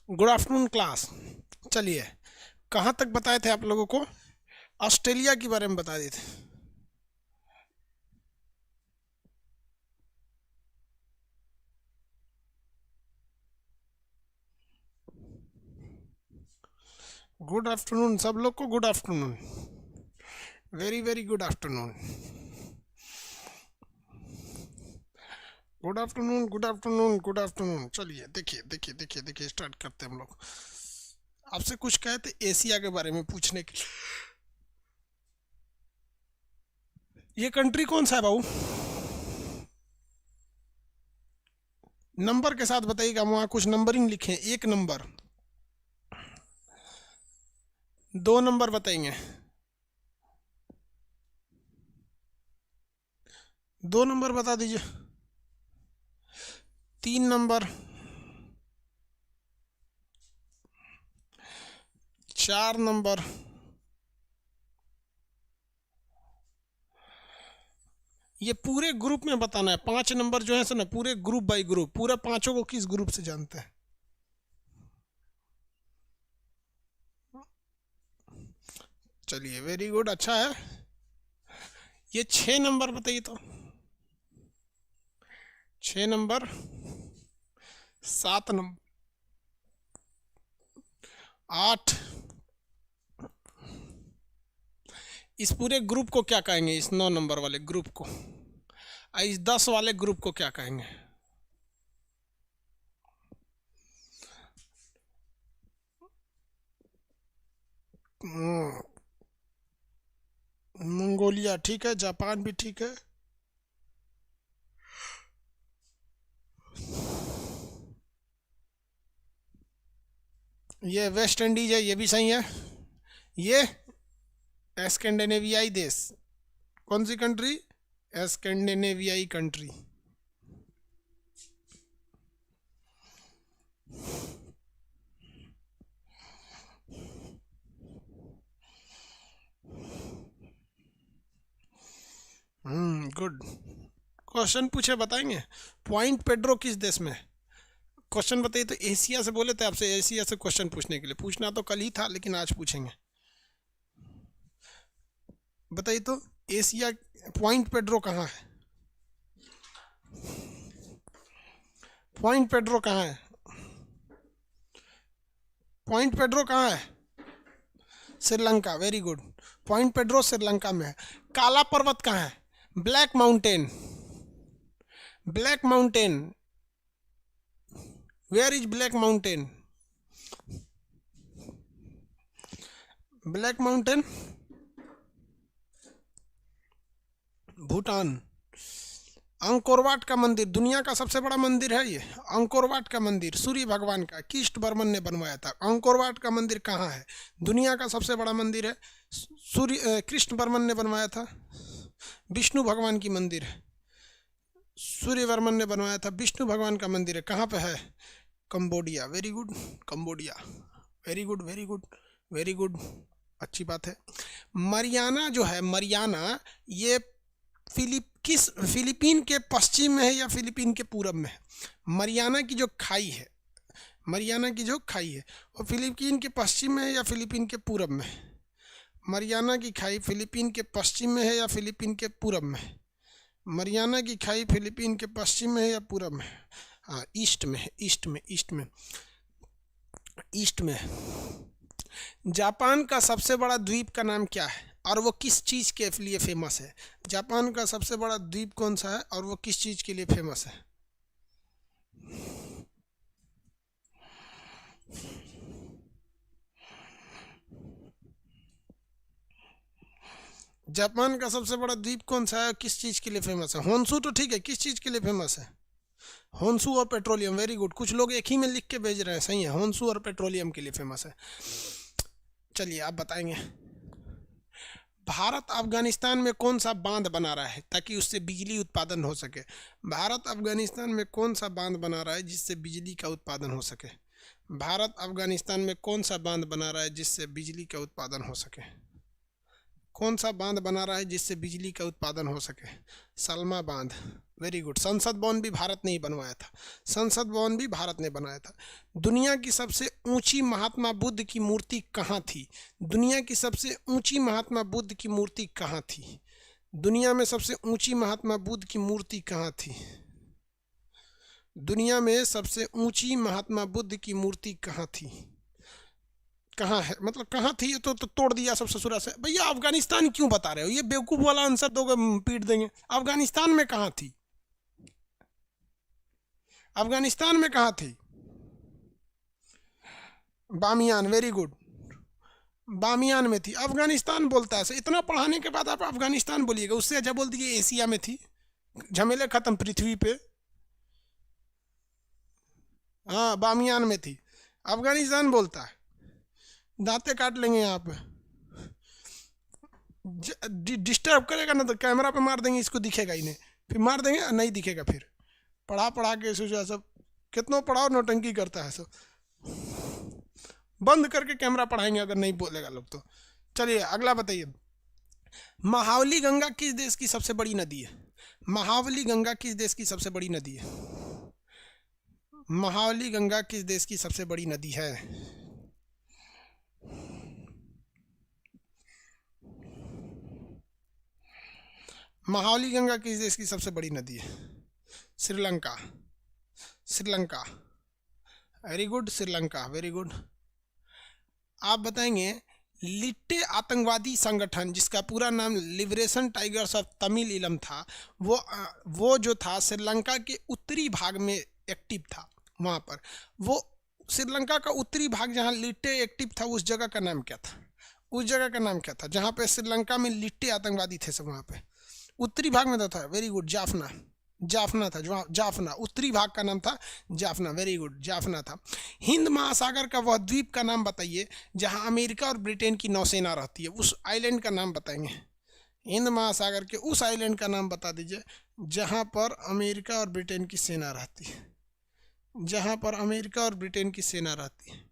Good afternoon class. चलिए, कहाँ तक बताए थे आप लोगों को? ऑस्ट्रेलिया के बारे में बता दिए थे। गुड आफ्टरनून सब लोग को, good afternoon, very very good afternoon, good afternoon, good afternoon, good afternoon. चलिए देखिए देखिए देखिए देखिए, स्टार्ट करते हैं हम लोग। आपसे कुछ कहे थे एशिया के बारे में पूछने के लिए। ये कंट्री कौन सा है बाबू? नंबर के साथ बताइएगा, वहाँ कुछ नंबरिंग लिखे हैं। 1 नंबर, 2 नंबर बताएंगे, 2 नंबर बता दीजिए, 3 नंबर, 4 नंबर, ये पूरे ग्रुप में बताना है। 5 नंबर जो है सो ना, पूरे ग्रुप बाई ग्रुप, पूरा पांचों को किस ग्रुप से जानते हैं। चलिए वेरी गुड, अच्छा है। ये 6 नंबर बताइए तो। 6 नंबर, 7 नंबर, 8। इस पूरे ग्रुप को क्या कहेंगे? इस 9 नंबर वाले ग्रुप को, इस 10 वाले ग्रुप को क्या कहेंगे? मंगोलिया ठीक है, जापान भी ठीक है, ये वेस्ट इंडीज है, ये भी सही है। ये स्कैंडिनेवियाई देश, कौन सी कंट्री? स्कैंडिनेवियाई कंट्री। गुड। क्वेश्चन पूछे बताएंगे। पॉइंट पेड्रो किस देश में? क्वेश्चन बताइए तो। एशिया से बोले थे आपसे, एशिया से क्वेश्चन पूछने के लिए। पूछना तो कल ही था, लेकिन आज पूछेंगे। बताइए तो, एशिया पॉइंट पेड्रो कहाँ है? पॉइंट पेड्रो कहाँ है? पॉइंट पेड्रो कहाँ है? Sri Lanka, very good. पॉइंट पेड्रो श्रीलंका में है। काला पर्वत कहाँ है? Black Mountain, Black Mountain, where is Black Mountain? Black Mountain, Bhutan. Angkor Wat का मंदिर दुनिया का सबसे बड़ा मंदिर है ये। अंकोरवाट का मंदिर सूर्य भगवान का, कृष्ण बर्मन ने बनवाया था। अंकोरवाट का मंदिर कहाँ है? दुनिया का सबसे बड़ा मंदिर है, सूर्य कृष्ण बर्मन ने बनवाया था। विष्णु भगवान की मंदिर है, सूर्य वर्मन ने बनवाया था। विष्णु भगवान का मंदिर है, कहाँ पे है? Cambodia, very good, Cambodia, very good very good very good, अच्छी बात है। मरियाना जो है, मरियाना, ये फिलीपीन के पश्चिम में है या फिलीपीन के पूरब में है? मरियाना की जो खाई है, मरियाना की जो खाई है, वो फिलीपीन के पश्चिम में है या फिलीपीन के पूरब में? मरियाना की खाई फिलीपीन के पश्चिम में है या फिलीपीन के पूरब में? मरियाना की खाई फिलीपीन के पश्चिम में है या पूरब में? हाँ, ईस्ट में है, ईस्ट में, ईस्ट में, ईस्ट में। जापान का सबसे बड़ा द्वीप का नाम क्या है और वो किस चीज़ के लिए फेमस है? जापान का सबसे बड़ा द्वीप कौन सा है और वो किस चीज़ के लिए फेमस है? जापान का सबसे बड़ा द्वीप कौन सा है, किस चीज़ के लिए फेमस है? होन्शु तो ठीक है, किस चीज़ के लिए फेमस है? होन्शु और पेट्रोलियम, वेरी गुड। कुछ लोग एक ही में लिख के भेज रहे हैं, सही है, होन्शु और पेट्रोलियम के लिए फेमस है। चलिए आप बताएंगे। भारत अफगानिस्तान में कौन सा बांध बना रहा है ताकि उससे बिजली उत्पादन हो सके? भारत अफगानिस्तान में कौन सा बांध बना रहा है जिससे बिजली का उत्पादन हो सके? भारत अफगानिस्तान में कौन सा बांध बना रहा है जिससे बिजली का उत्पादन हो सके? कौन सा बांध बना रहा है जिससे बिजली का उत्पादन हो सके? सलमा बांध, वेरी गुड। संसद भवन भी भारत ने ही बनवाया था, संसद भवन भी भारत ने बनाया था। दुनिया की सबसे ऊंची महात्मा बुद्ध की मूर्ति कहाँ थी? दुनिया की सबसे ऊंची महात्मा बुद्ध की मूर्ति कहाँ थी? दुनिया में सबसे ऊंची महात्मा बुद्ध की मूर्ति कहाँ थी? दुनिया में सबसे ऊंची महात्मा बुद्ध की मूर्ति कहाँ थी? कहाँ है मतलब कहाँ थी? ये तो तोड़ दिया सब ससुरा से। भैया अफगानिस्तान क्यों बता रहे हो? ये बेवकूफ वाला आंसर दोगे पीट देंगे। अफगानिस्तान में कहाँ थी? अफगानिस्तान में कहाँ थी? बामियान, वेरी गुड, बामियान में थी। अफगानिस्तान बोलता है सर, इतना पढ़ाने के बाद आप अफगानिस्तान बोलिएगा, उससे अच्छा बोल दीजिए एशिया में थी। झमेले खत्म पृथ्वी पे। हाँ बामियान में थी, अफगानिस्तान बोलता है। दांते काट लेंगे यहाँ पे, डिस्टर्ब करेगा ना तो कैमरा पे मार देंगे, इसको दिखेगा ही नहीं, फिर मार देंगे नहीं दिखेगा। फिर पढ़ा के सोचा सब कितना पढ़ाओ नौटंकी करता है सब। बंद करके कैमरा पढ़ाएंगे अगर नहीं बोलेगा लोग तो। चलिए अगला बताइए, महावली गंगा किस देश की सबसे बड़ी नदी है? महावली गंगा किस देश की सबसे बड़ी नदी है? महावली गंगा किस देश की सबसे बड़ी नदी है? महावली गंगा किस देश की सबसे बड़ी नदी है? Sri Lanka, Sri Lanka, very good, Sri Lanka, very good. आप बताएंगे लिट्टे आतंकवादी संगठन जिसका पूरा नाम लिबरेशन टाइगर्स ऑफ तमिल इलम था, वो जो था श्रीलंका के उत्तरी भाग में एक्टिव था। वहाँ पर वो श्रीलंका का उत्तरी भाग जहाँ लिट्टे एक्टिव था, उस जगह का नाम क्या था? उस जगह का नाम क्या था जहाँ पे श्रीलंका में लिट्टे आतंकवादी थे सब? वहाँ पे उत्तरी भाग में तो था, वेरी गुड, जाफना, जाफना था, जाफना, उत्तरी भाग का नाम था जाफना, वेरी गुड, जाफना था। हिंद महासागर का वह द्वीप का नाम बताइए जहां अमेरिका और ब्रिटेन की नौसेना रहती है, उस आइलैंड का नाम बताएंगे। हिंद महासागर के उस आइलैंड का नाम बता दीजिए जहां पर अमेरिका और ब्रिटेन की सेना रहती है, जहां पर अमेरिका और ब्रिटेन की सेना रहती है।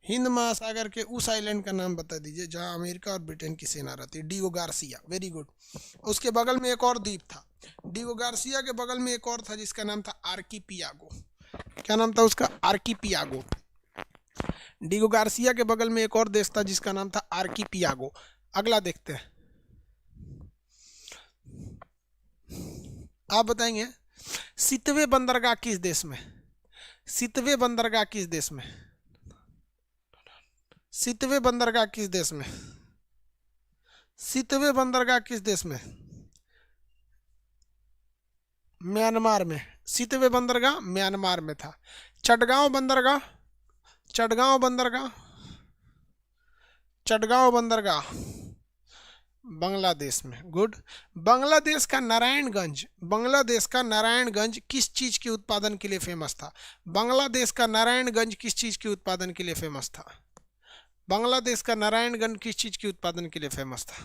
हिंद महासागर के उस आइलैंड का नाम बता दीजिए जहां अमेरिका और ब्रिटेन की सेना रहती है। डिगो गार्सिया, वेरी गुड। उसके बगल में एक और द्वीप था, डिगो गार्सिया के बगल में एक और था जिसका नाम था आर्किपियागो। क्या नाम था उसका? आर्किपियागो। डिगो गार्सिया के बगल में एक और देश था जिसका नाम था आर्किपियागो। अगला देखते हैं, आप बताएंगे सितवे बंदरगाह किस देश में? सितवे बंदरगाह किस देश में? सितवे बंदरगाह किस देश में? सितवे बंदरगाह किस देश में? म्यांमार में। सितवे बंदरगाह म्यांमार में था। चटगांव बंदरगाह, चटगांव बंदरगाह, चटगांव बंदरगाह बांग्लादेश में, गुड। बांग्लादेश का नारायणगंज, बांग्लादेश का नारायणगंज किस चीज के उत्पादन के लिए फेमस था? बांग्लादेश का नारायणगंज किस चीज के उत्पादन के लिए फेमस था? बांग्लादेश का नारायणगंज किस चीज के उत्पादन के लिए फेमस था?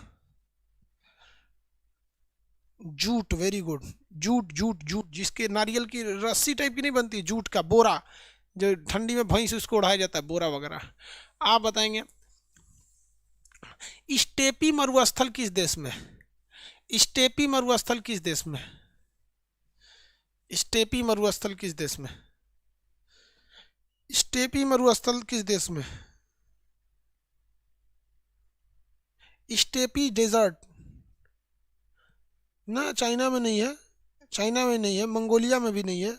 Jute, very good, jute, jute, jute, जिसके नारियल की रस्सी टाइप की नहीं बनती, जूट का बोरा, जो ठंडी में भैंस उसको उड़ाया जाता है, बोरा वगैरह। आप बताएंगे स्टेपी मरुस्थल किस देश में? स्टेपी मरुस्थल किस देश में? स्टेपी मरुस्थल किस देश में? स्टेपी मरुस्थल किस देश में? स्टेपी डेजर्ट ना, चाइना में नहीं है, चाइना में नहीं है, मंगोलिया में भी नहीं है,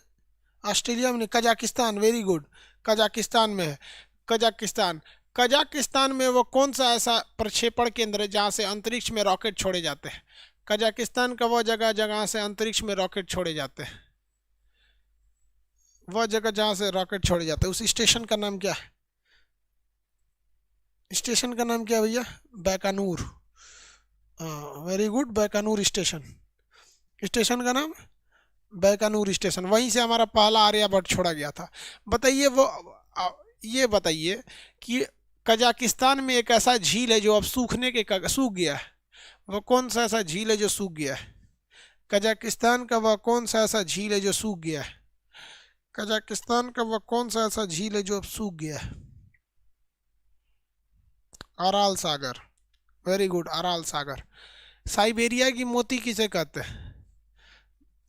ऑस्ट्रेलिया में नहीं, कजाकिस्तान, वेरी गुड, कजाकिस्तान में है। कजाकिस्तान, कजाकिस्तान में वो कौन सा ऐसा प्रक्षेपण केंद्र है जहाँ से अंतरिक्ष में रॉकेट छोड़े जाते हैं? कजाकिस्तान का वह जगह जहाँ से अंतरिक्ष में रॉकेट छोड़े जाते हैं, वह जगह जहाँ से रॉकेट छोड़े जाते हैं, उस स्टेशन का नाम क्या है? स्टेशन का नाम क्या है भैया? Baikonur, very good, Baikonur station, station का नाम बैकानूर स्टेशन। वहीं से हमारा पहला आर्यभट्ट छोड़ा गया था। बताइए वो, ये बताइए कि कजाकिस्तान में एक ऐसा झील है जो अब सूख गया है, वह कौन सा ऐसा झील है जो सूख गया है? कजाकिस्तान का वह कौन सा ऐसा झील है जो सूख गया है? कजाकिस्तान का वह कौन सा ऐसा झील है जो अब सूख गया है? अराल सागर, वेरी गुड, अराल सागर। साइबेरिया की मोती किसे कहते हैं?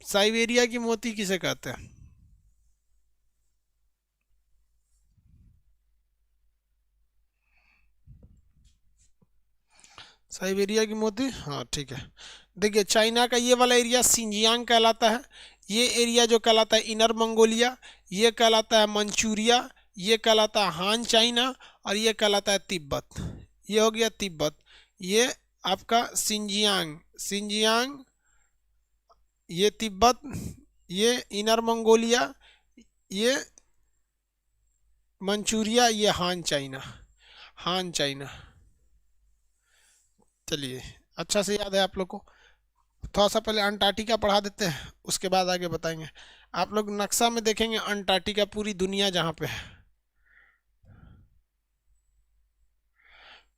साइबेरिया की मोती किसे कहते हैं? साइबेरिया की मोती, हाँ ठीक है। देखिए चाइना का ये वाला एरिया सिंजियांग कहलाता है, ये एरिया जो कहलाता है इनर मंगोलिया, ये कहलाता है मंचूरिया, ये कहलाता है हान चाइना, और ये कहलाता है तिब्बत। ये हो गया तिब्बत, ये आपका सिंजियांग, सिंजियांग, ये तिब्बत, ये इनर मंगोलिया, ये मंचूरिया, ये हान चाइना, हान चाइना। चलिए अच्छा से याद है आप लोग को। थोड़ा सा पहले अंटार्कटिका पढ़ा देते हैं, उसके बाद आगे बताएंगे। आप लोग नक्शा में देखेंगे अंटार्कटिका पूरी दुनिया जहाँ पे है,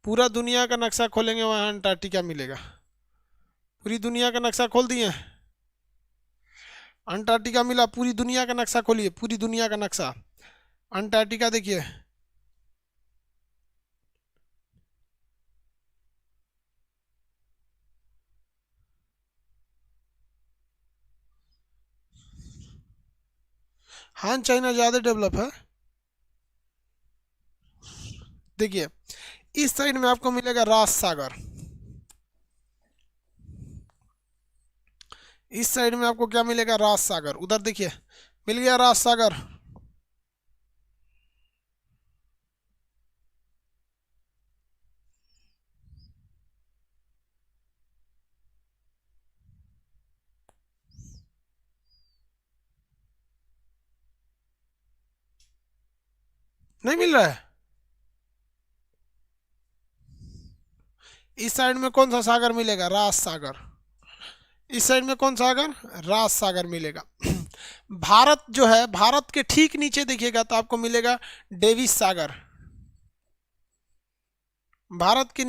पूरा दुनिया का नक्शा खोलेंगे वहाँ अंटार्कटिका मिलेगा। पूरी दुनिया का नक्शा खोल दिए, अंटार्कटिका मिला। पूरी दुनिया का नक्शा खोलिए, पूरी दुनिया का नक्शा, अंटार्कटिका देखिए। हाँ चाइना ज़्यादा डेवलप है। देखिए इस साइड में आपको मिलेगा राज सागर, इस साइड में आपको क्या मिलेगा? राज सागर। उधर देखिए मिल गया राज सागर। नहीं मिल रहा है? इस साइड में कौन सा सागर मिलेगा? राज सागर। इस साइड में कौन सागर? राज सागर मिलेगा। भारत जो है, भारत के ठीक नीचे देखिएगा तो आपको मिलेगा डेविस सागर। भारत के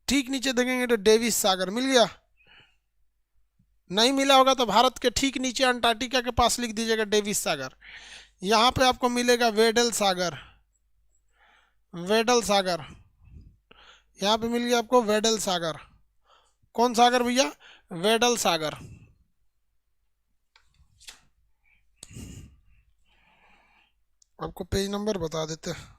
ठीक नीचे देखेंगे तो डेविस सागर मिल गया। नहीं मिला होगा तो भारत के ठीक नीचे अंटार्कटिका के पास लिख दीजिएगा डेविस सागर। यहाँ पे आपको मिलेगा वेडल सागर, वेडल सागर। यहाँ पे मिल गया आपको वेडल सागर। कौन सागर भैया? वेडल सागर। आपको पेज नंबर बता देते हैं।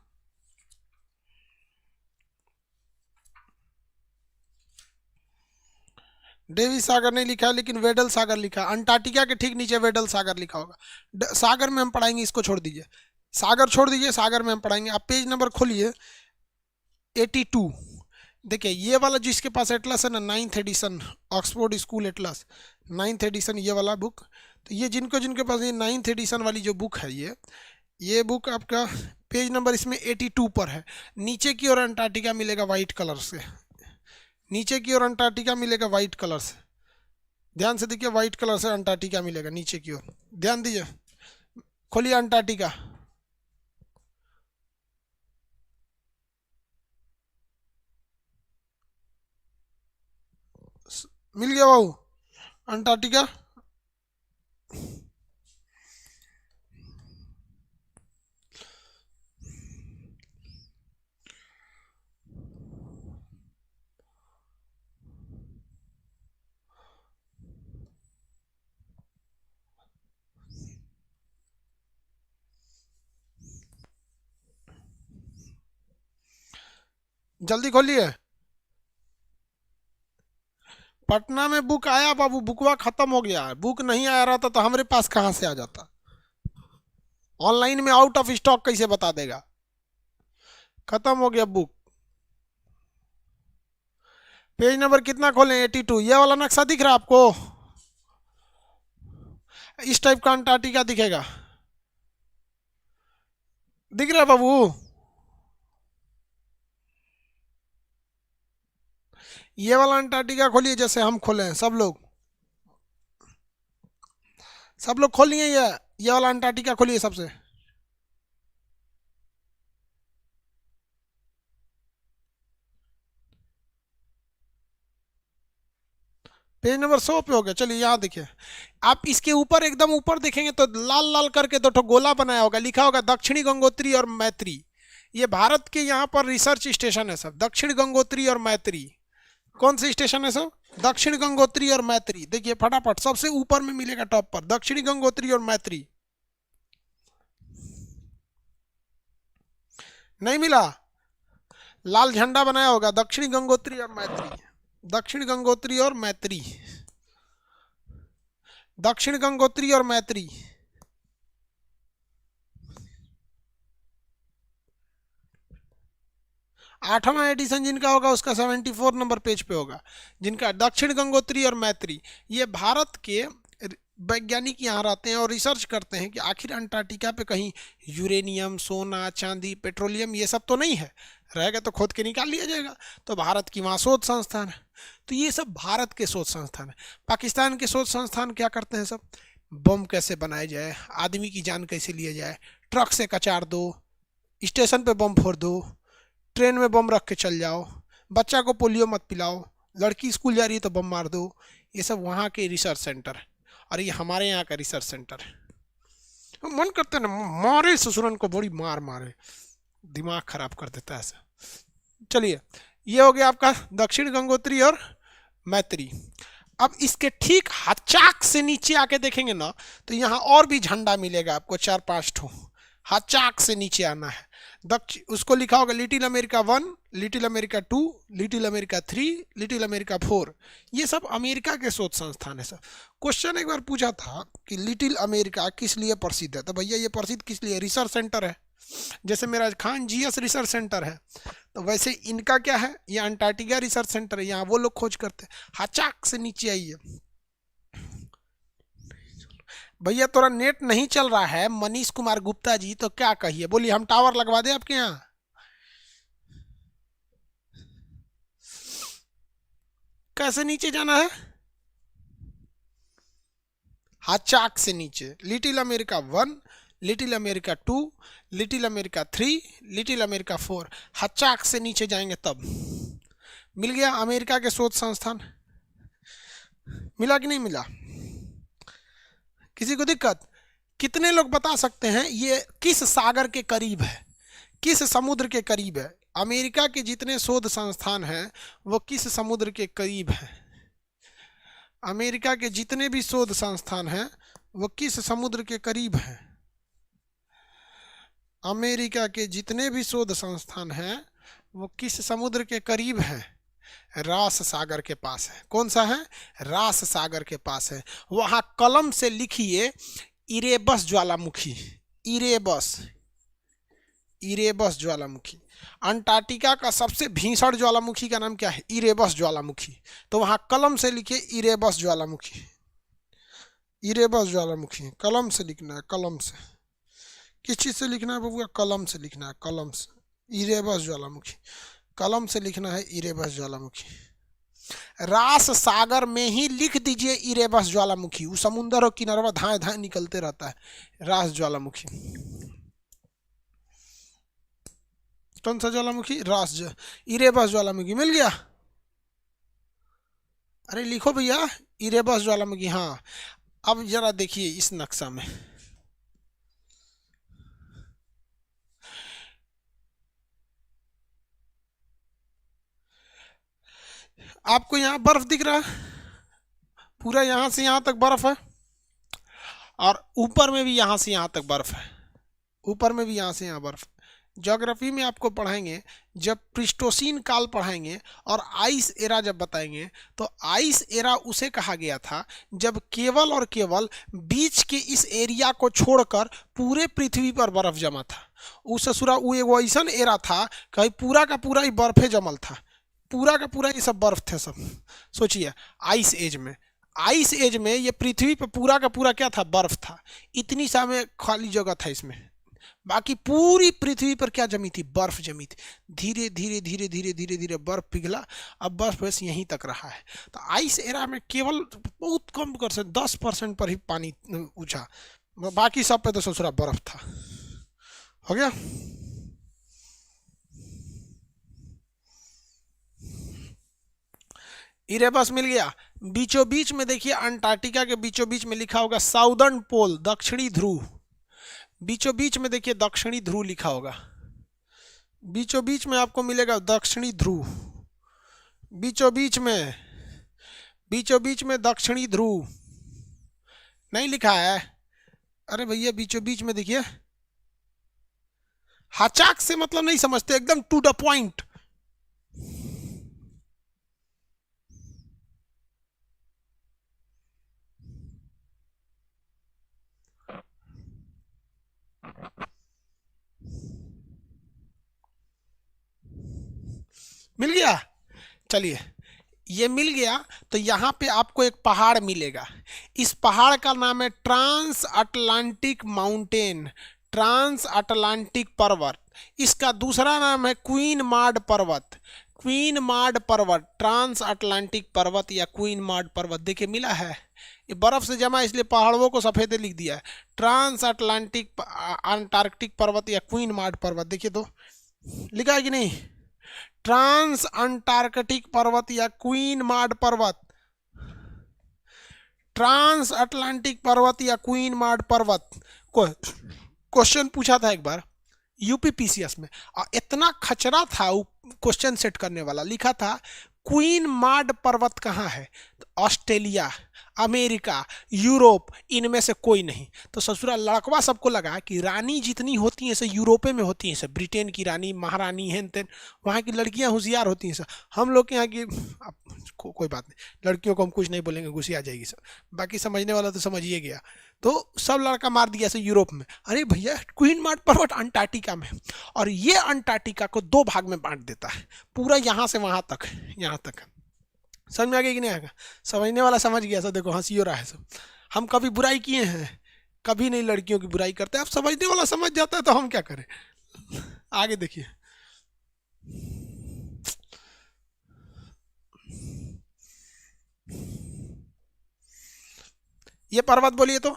डेविस सागर नहीं लिखा है, लेकिन वेडल सागर लिखा है। अंटार्कटिका के ठीक नीचे वेडल सागर लिखा होगा। सागर में हम पढ़ाएंगे, इसको छोड़ दीजिए, सागर छोड़ दीजिए, सागर में हम पढ़ाएंगे। आप पेज नंबर खोलिए 82। देखिए ये वाला जिसके पास एटलस है ना, 9th edition, Oxford school atlas 9th edition, ये वाला बुक। तो ये जिनको जिनके पास ये 9th एडिशन वाली जो बुक है, ये बुक आपका पेज नंबर इसमें 82 पर है। नीचे की ओर अंटार्कटिका मिलेगा वाइट कलर से, नीचे की ओर अंटार्कटिका मिलेगा वाइट कलर से। ध्यान से देखिए, वाइट कलर से अंटार्कटिका मिलेगा नीचे की ओर, ध्यान दीजिए। खोलिए अंटार्कटिका, मिल गया बाबू अंटार्कटिका। जल्दी खोलिए। पटना में बुक आया बाबू, बुकवा खत्म हो गया है। बुक नहीं आया रहता तो हमारे पास कहाँ से आ जाता? ऑनलाइन में आउट ऑफ स्टॉक कैसे बता देगा? खत्म हो गया बुक। पेज नंबर कितना खोलें? 82। ये वाला नक्शा दिख रहा है आपको? इस टाइप का अंटार्कटिका दिखेगा, दिख रहा है बाबू? ये वाला अंटार्कटिका खोलिए, जैसे हम खोले हैं। सब लोग, सब लोग खोलिए। ये वाला अंटार्कटिका खोलिए सबसे। पेज नंबर 100 पे हो गया। चलिए यहाँ देखिए, आप इसके ऊपर एकदम ऊपर देखेंगे तो लाल लाल करके दो गोला बनाया होगा, लिखा होगा दक्षिणी गंगोत्री और मैत्री। ये भारत के यहाँ पर रिसर्च स्टेशन है सब, दक्षिण गंगोत्री और मैत्री। कौन सी स्टेशन है सब? दक्षिण गंगोत्री और मैत्री। देखिए फटाफट सबसे ऊपर में मिलेगा टॉप पर, दक्षिणी गंगोत्री और मैत्री। नहीं मिला? लाल झंडा बनाया होगा, दक्षिणी गंगोत्री और मैत्री, दक्षिण गंगोत्री और मैत्री, दक्षिण गंगोत्री और मैत्री। आठवां एडिशन जिनका होगा उसका 74 नंबर पेज पे होगा, जिनका दक्षिण गंगोत्री और मैत्री। ये भारत के वैज्ञानिक यहाँ रहते हैं और रिसर्च करते हैं कि आखिर अंटार्कटिका पे कहीं यूरेनियम, सोना, चांदी, पेट्रोलियम ये सब तो नहीं है, रहेगा तो खोद के निकाल लिया जाएगा। तो भारत की वहाँ शोध संस्थान है। तो ये सब भारत के शोध संस्थान है। पाकिस्तान के शोध संस्थान क्या करते हैं सब? बम कैसे बनाए जाए, आदमी की जान कैसे लिया जाए, ट्रक से कचार दो, स्टेशन पे बम फोड़ दो, ट्रेन में बम रख के चल जाओ, बच्चा को पोलियो मत पिलाओ, लड़की स्कूल जा रही है तो बम मार दो। ये सब वहाँ के रिसर्च सेंटर है और ये हमारे यहाँ का रिसर्च सेंटर है। मन करता है ना मारे ससुरन को, बड़ी मार मारे, दिमाग खराब कर देता है ऐसा। चलिए ये हो गया आपका दक्षिण गंगोत्री और मैत्री। अब इसके ठीक हचाक से नीचे आके देखेंगे ना तो यहाँ और भी झंडा मिलेगा आपको, 4-5 ठो। हचाक से नीचे आना है, उसको लिखा होगा little America 1, little America 2, little America 3, little America 4। ये सब अमेरिका के शोध संस्थान है सर। क्वेश्चन एक बार पूछा था कि लिटिल अमेरिका किस लिए प्रसिद्ध है, तो भैया ये प्रसिद्ध किस लिए? रिसर्च सेंटर है। जैसे मेरा खान जीएस रिसर्च सेंटर है, तो वैसे इनका क्या है, ये अंटार्कटिका रिसर्च सेंटर है, यहाँ वो लोग खोज करते हैं। हचाक से नीचे आइए भैया। तोरा नेट नहीं चल रहा है मनीष कुमार गुप्ता जी, तो क्या कहिए, बोलिए हम टावर लगवा दें आपके यहाँ? कैसे नीचे जाना है? हचाक से नीचे, little America 1, little America 2, little America 3, little America 4। हचाक से नीचे जाएंगे तब मिल गया अमेरिका के शोध संस्थान। मिला कि नहीं मिला? किसी को दिक्कत? कितने लोग बता सकते हैं ये किस सागर के करीब है, किस समुद्र के करीब है? अमेरिका के जितने शोध संस्थान हैं वो किस समुद्र के करीब है? अमेरिका के जितने भी शोध संस्थान हैं वो किस समुद्र के करीब हैं? अमेरिका के जितने भी शोध संस्थान हैं वो किस समुद्र के करीब हैं? रास सागर के पास है। कौन सा है? रास सागर के पास है। वहां कलम से लिखिए इरेबस ज्वालामुखी, इरेबस, इरेबस ज्वालामुखी। अंटार्कटिका का सबसे भीषण ज्वालामुखी का नाम क्या है? इरेबस ज्वालामुखी। तो वहां कलम से लिखिए इरेबस ज्वालामुखी, इरेबस ज्वालामुखी। कलम से लिखना है, कलम से। किस चीज से लिखना है बबुआ? कलम से लिखना है, कलम से। इरेबस ज्वालामुखी, कलम से लिखना है इरेबस ज्वालामुखी। रास सागर में ही लिख दीजिए इरेबस ज्वालामुखी। वो समुद्र और किनारा धाए धाए निकलते रहता है, रास ज्वालामुखी। कौन सा ज्वालामुखी? रास इरेबस ज्वालामुखी। मिल गया? अरे लिखो भैया इरेबस ज्वालामुखी। हाँ अब जरा देखिए इस नक्शा में, आपको यहाँ बर्फ दिख रहा है, पूरा यहाँ से यहाँ तक बर्फ है, और ऊपर में भी यहाँ से यहाँ तक बर्फ है, ऊपर में भी यहाँ से यहाँ बर्फ। ज्योग्राफी में आपको पढ़ाएंगे, जब प्लीस्टोसीन काल पढ़ाएंगे और आइस एरा जब बताएंगे, तो आइस एरा उसे कहा गया था जब केवल और केवल बीच के इस एरिया को छोड़कर पूरे पृथ्वी पर बर्फ जमा था। उस ससुरा वो एगो ऐसा एरा था कि पूरा का पूरा ही बर्फे जमल था, पूरा का पूरा ये सब बर्फ थे सब। सोचिए आइस एज में, आइस एज में ये पृथ्वी पर पूरा का पूरा क्या था? बर्फ था। इतनी सा में खाली जगह था इसमें, बाकी पूरी पृथ्वी पर क्या जमी थी? बर्फ जमी थी। धीरे धीरे धीरे धीरे धीरे धीरे बर्फ पिघला, अब बर्फ बस यहीं तक रहा है। तो आइस एरा में केवल बहुत कम % 10% पर ही पानी उछा, बाकी सब पे तो ससुरा बर्फ था। हो गया? इरेबस मिल गया। बीचों बीच में देखिए अंटार्कटिका के बीचों बीच में लिखा होगा साउदर्न पोल, दक्षिणी ध्रुव। बीचों बीच में देखिए दक्षिणी ध्रुव लिखा होगा, बीचों बीच में आपको मिलेगा दक्षिणी ध्रुव। बीचों बीच में दक्षिणी ध्रुव नहीं लिखा है। अरे भैया बीचों बीच में देखिए, हचाक से मतलब नहीं समझते, एकदम टू द पॉइंट। मिल गया, चलिए ये मिल गया। तो यहाँ पे आपको एक पहाड़ मिलेगा, इस पहाड़ का नाम है trans Atlantic mountain, trans Atlantic पर्वत। इसका दूसरा नाम है क्वीन मार्ड पर्वत, क्वीन मार्ड पर्वत, ट्रांस अटलांटिक पर्वत या क्वीन मार्ड पर्वत। देखिए मिला है, ये बर्फ से जमा इसलिए पहाड़ों को सफेद लिख दिया है। ट्रांस अटलांटिक अंटार्कटिक पर्वत या क्वीन मार्ड पर्वत, देखिए तो लिखा है कि नहीं, ट्रांस अंटार्कटिक पर्वत या क्वीन मार्ड पर्वत, ट्रांस अटलांटिक पर्वत या क्वीन मार्ड पर्वत। क्वेश्चन पूछा था एक बार यूपीपीसीएस में, और इतना खचरा था क्वेश्चन सेट करने वाला, लिखा था क्वीन मार्ड पर्वत कहाँ है, तो ऑस्ट्रेलिया, अमेरिका, यूरोप, इनमें से कोई नहीं। तो ससुरा लड़कवा सबको लगा कि रानी जितनी होती हैं सब यूरोपे में होती हैं, सब ब्रिटेन की रानी, महारानी हैं तेन, वहाँ की लड़कियाँ होशियार होती हैं सब। हम लोग के यहाँ की कोई बात नहीं, लड़कियों को हम कुछ नहीं बोलेंगे, गुस्से आ जाएगी सब, बाकी समझने वाला तो समझिए गया। तो सब लड़का मार दिया ऐसे यूरोप में। अरे भैया क्वीन मार्ड पर्वत अंटार्कटिका में, और ये अंटार्कटिका को दो भाग में बांट देता है, पूरा यहाँ से वहाँ तक, यहाँ तक। समझ में आ गया कि नहीं आएगा? समझने वाला समझ गया। सब देखो हंसी हो रहा है सब, हम कभी बुराई किए हैं? कभी नहीं लड़कियों की बुराई करते। अब समझने वाला समझ जाता है तो हम क्या करें। आगे देखिए, ये पर्वत बोलिए तो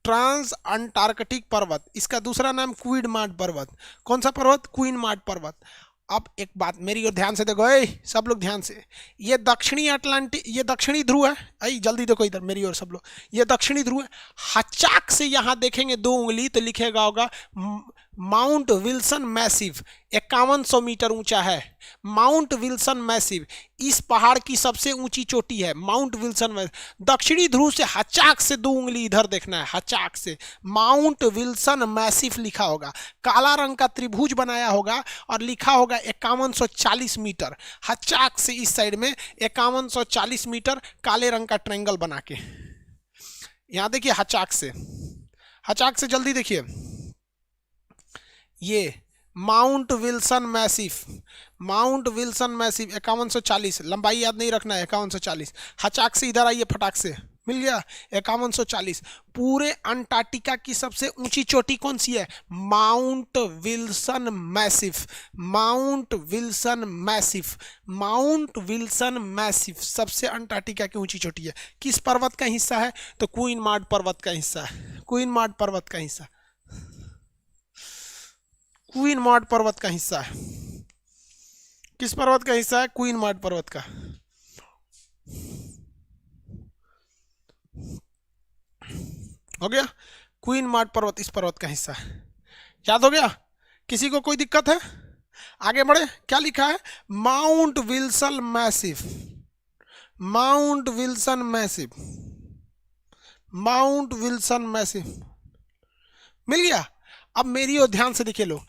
ट्रांस अंटार्कटिक पर्वत, इसका दूसरा नाम क्वीन मार्ड पर्वत। कौन सा पर्वत? क्वीन मार्ड पर्वत। अब एक बात मेरी ओर ध्यान से देखो, सब लोग ध्यान से, ये दक्षिणी अटलांटिक, ये दक्षिणी ध्रुव है। आई जल्दी देखो इधर मेरी ओर सब लोग, ये दक्षिणी ध्रुव है। हचाक से यहाँ देखेंगे 2 उंगली तो लिखेगा होगा माउंट विल्सन मैसिव, 5100 मीटर ऊंचा है माउंट विल्सन मैसिव। इस पहाड़ की सबसे ऊंची चोटी है माउंट विल्सन मैसिव। दक्षिणी ध्रुव से हचाक से 2 उंगली इधर देखना है, हचाक से माउंट विल्सन मैसिव लिखा होगा, काला रंग का त्रिभुज बनाया होगा और लिखा होगा 5140 मीटर। हचाक से इस साइड में 5140 मीटर काले रंग का ट्रायंगल बना के। यहां देखिए हचाक से, हचाक से जल्दी देखिए, ये mount Wilson massive, Mount Wilson massive 5140, लंबाई याद नहीं रखना है 5140। हचाक से इधर आइए, फटाक से मिल गया 5140। पूरे अंटार्कटिका की सबसे ऊंची चोटी कौन सी है? Mount Wilson massive, Mount Wilson massive, Mount Wilson massive सबसे अंटार्कटिका की ऊंची चोटी है। किस पर्वत का हिस्सा है? तो क्वीन मार्ड पर्वत का हिस्सा है, क्वीन मार्ड पर्वत का हिस्सा, क्वीन मार्ड पर्वत का हिस्सा है। किस पर्वत का हिस्सा है? क्वीन मार्ड पर्वत का। हो गया, क्वीन मार्ड पर्वत इस पर्वत का हिस्सा है। याद हो गया? किसी को कोई दिक्कत है? आगे बढ़े, क्या लिखा है? Mount Wilson massive, Mount Wilson massive, Mount Wilson massive. मिल गया? अब मेरी ओर ध्यान से देखिए लोग,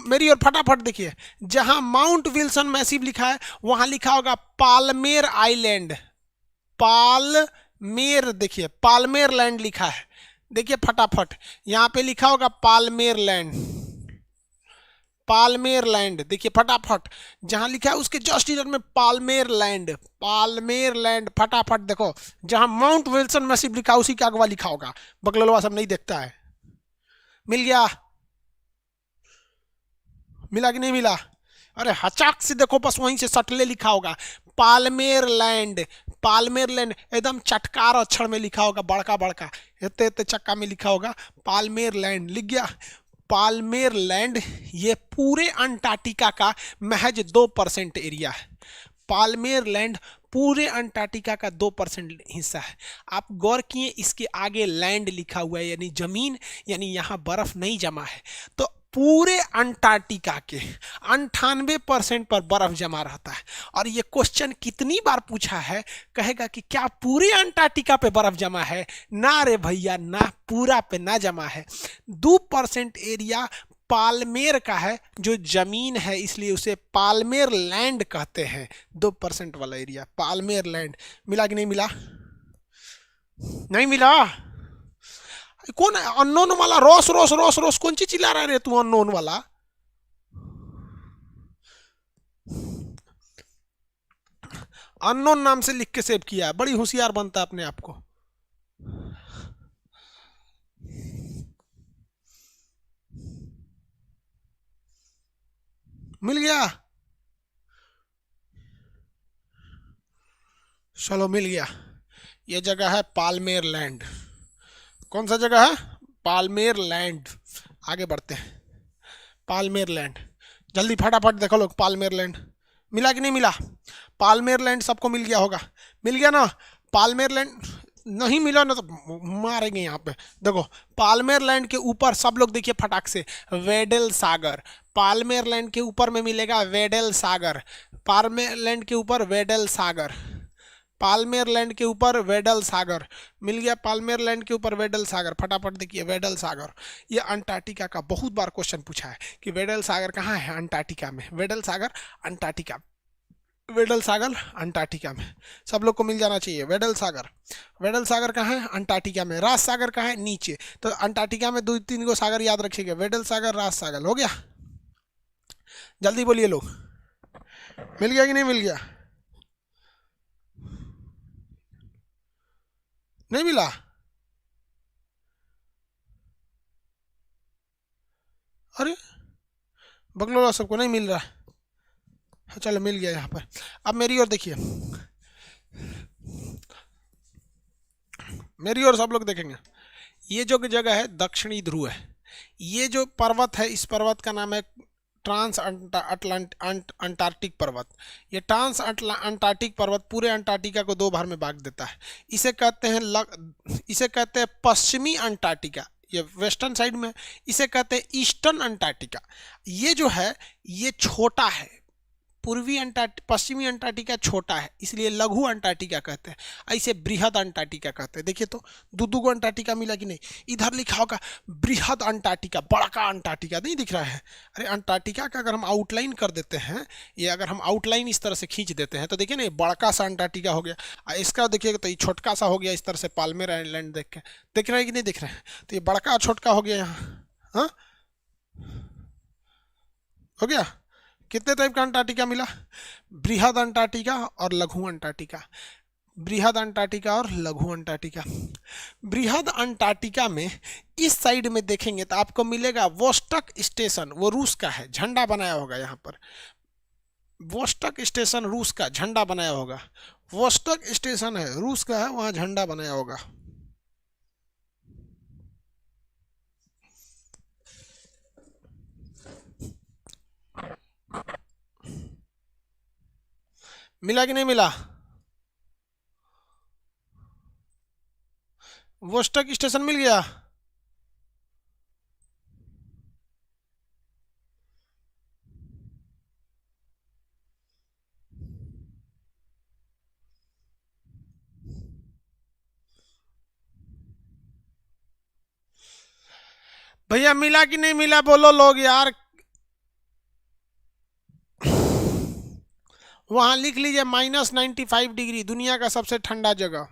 मेरी ओर फटाफट देखिए, जहां माउंट विल्सन मैसिव लिखा है वहां लिखा होगा पालमेर आइलैंड, पालमेर, देखिए पालमेर लैंड लिखा है। देखिए फटाफट यहां पे लिखा होगा पालमेर लैंड, पालमेर लैंड। देखिए फटाफट जहां लिखा है उसके जस्ट इधर में पालमेर लैंड, पालमेर लैंड। फटाफट देखो जहां माउंट विल्सन मैसिव लिखा है उसी के अगवा लिखा होगा, बगलवा सब नहीं देखता है। मिल गया? मिला कि नहीं मिला? अरे हचाक से देखो, बस वहीं से सटले लिखा होगा पालमेर लैंड, पालमेर लैंड एकदम चटकार अक्षर में लिखा होगा, बड़का बड़का इतने इतने चक्का में लिखा होगा पालमेर लैंड। लिख गया? पालमेर लैंड ये पूरे अंटार्कटिका का महज 2% एरिया है। पालमेर लैंड पूरे अंटार्कटिका का 2% हिस्सा है। आप गौर किए इसके आगे लैंड लिखा हुआ है, यानी जमीन, यानी यहाँ बर्फ नहीं जमा है। तो पूरे अंटार्कटिका के 98% पर बर्फ जमा रहता है। और ये क्वेश्चन कितनी बार पूछा है, कहेगा कि क्या पूरे अंटार्कटिका पे बर्फ जमा है? ना रे भैया ना, पूरा पे ना जमा है। 2% एरिया पालमेर का है, जो जमीन है इसलिए उसे पालमेर लैंड कहते हैं। 2% वाला एरिया पालमेर लैंड। मिला कि नहीं मिला? नहीं मिला? कौन अननोन वाला? रोस रोस रोस रोस कौन सी चिल्ला रहा है तू अननोन वाला? अननोन नाम से लिख के सेव किया है, बड़ी होशियार बनता है अपने आप को। मिल गया? चलो मिल गया। ये जगह है पालमेर लैंड। कौन सा जगह है? पालमेर लैंड। आगे बढ़ते हैं। पालमेर लैंड, जल्दी फटाफट देखो लोग। पालमेर लैंड मिला कि नहीं मिला? पालमेर लैंड सबको मिल गया होगा। मिल गया ना? पालमेर लैंड नहीं मिला ना तो मारेंगे यहाँ पे। देखो पालमेर लैंड के ऊपर सब लोग देखिए फटाक से, वेडल सागर। पालमेर लैंड के ऊपर में मिलेगा वेडल सागर। पालमेर लैंड के ऊपर वेडल सागर। पालमेर लैंड के ऊपर वेडल सागर मिल गया। पालमेर लैंड के ऊपर वेडल सागर, फटाफट देखिए वेडल सागर। ये अंटार्कटिका का बहुत बार क्वेश्चन पूछा है कि वेडल सागर कहाँ है अंटार्कटिका में। वेडल सागर अंटार्कटिका, वेडल सागर अंटार्कटिका में। सब लोग को मिल जाना चाहिए। वेडल सागर, वेडल सागर कहाँ है? अंटार्कटिका में। राज सागर कहाँ है? नीचे। तो अंटार्कटिका में 2-3 को सागर याद रखिएगा, वेडल सागर, राज सागर। हो गया? जल्दी बोलिए लोग, मिल गया कि नहीं मिल गया? नहीं मिला? अरे बगलोला सबको नहीं मिल रहा। चलो मिल गया यहाँ पर। अब मेरी ओर देखिए, मेरी ओर सब लोग देखेंगे। ये जो जगह है दक्षिणी ध्रुव है। ये जो पर्वत है, इस पर्वत का नाम है ट्रांस अंटार्कटिक पर्वत। ये ट्रांस अंटार्कटिक पर्वत पूरे अंटार्कटिका को 2 भाग में बांट देता है। इसे कहते हैं इसे कहते हैं पश्चिमी अंटार्कटिका, ये वेस्टर्न साइड में। इसे कहते हैं ईस्टर्न अंटार्कटिका। ये जो है ये छोटा है। पश्चिमी अंटार्कटिका छोटा है, इसलिए लघु अंटार्कटिका कहते हैं। ऐसे बृहद अंटार्कटिका कहते हैं। देखिए तो दो को अंटार्कटिका मिला कि नहीं? इधर लिखा होगा बृहद अंटार्कटिका, बड़का अंटार्कटिका, नहीं दिख रहा है? अरे अंटार्कटिका का अगर हम आउटलाइन कर देते हैं, ये अगर हम आउटलाइन इस तरह से खींच देते हैं तो देखिए ना, ये बड़का सा अंटार्कटिका हो गया। इसका देखिएगा तो ये छोटका सा हो गया इस तरह से। पालमेर आइलैंड देख रहे हैं कि नहीं देख रहे हैं? तो ये बड़का छोटका हो गया यहाँ। हाँ हो गया। कितने टाइप का अंटार्कटिका मिला? बृहद अंटार्कटिका और लघु अंटार्कटिका। बृहद अंटार्कटिका और लघु अंटार्कटिका। बृहद अंटार्कटिका में इस साइड में देखेंगे तो आपको मिलेगा वोस्टक स्टेशन, वो रूस का है, झंडा बनाया होगा यहाँ पर। वोस्टक स्टेशन रूस का, झंडा बनाया होगा। वोस्टक स्टेशन है, रूस का है, वहाँ झंडा बनाया होगा। मिला कि नहीं मिला? वोस्टक स्टेशन मिल गया। भैया मिला कि नहीं मिला? बोलो लोग यार। वहां लिख लीजिए -95 डिग्री, दुनिया का सबसे ठंडा जगह।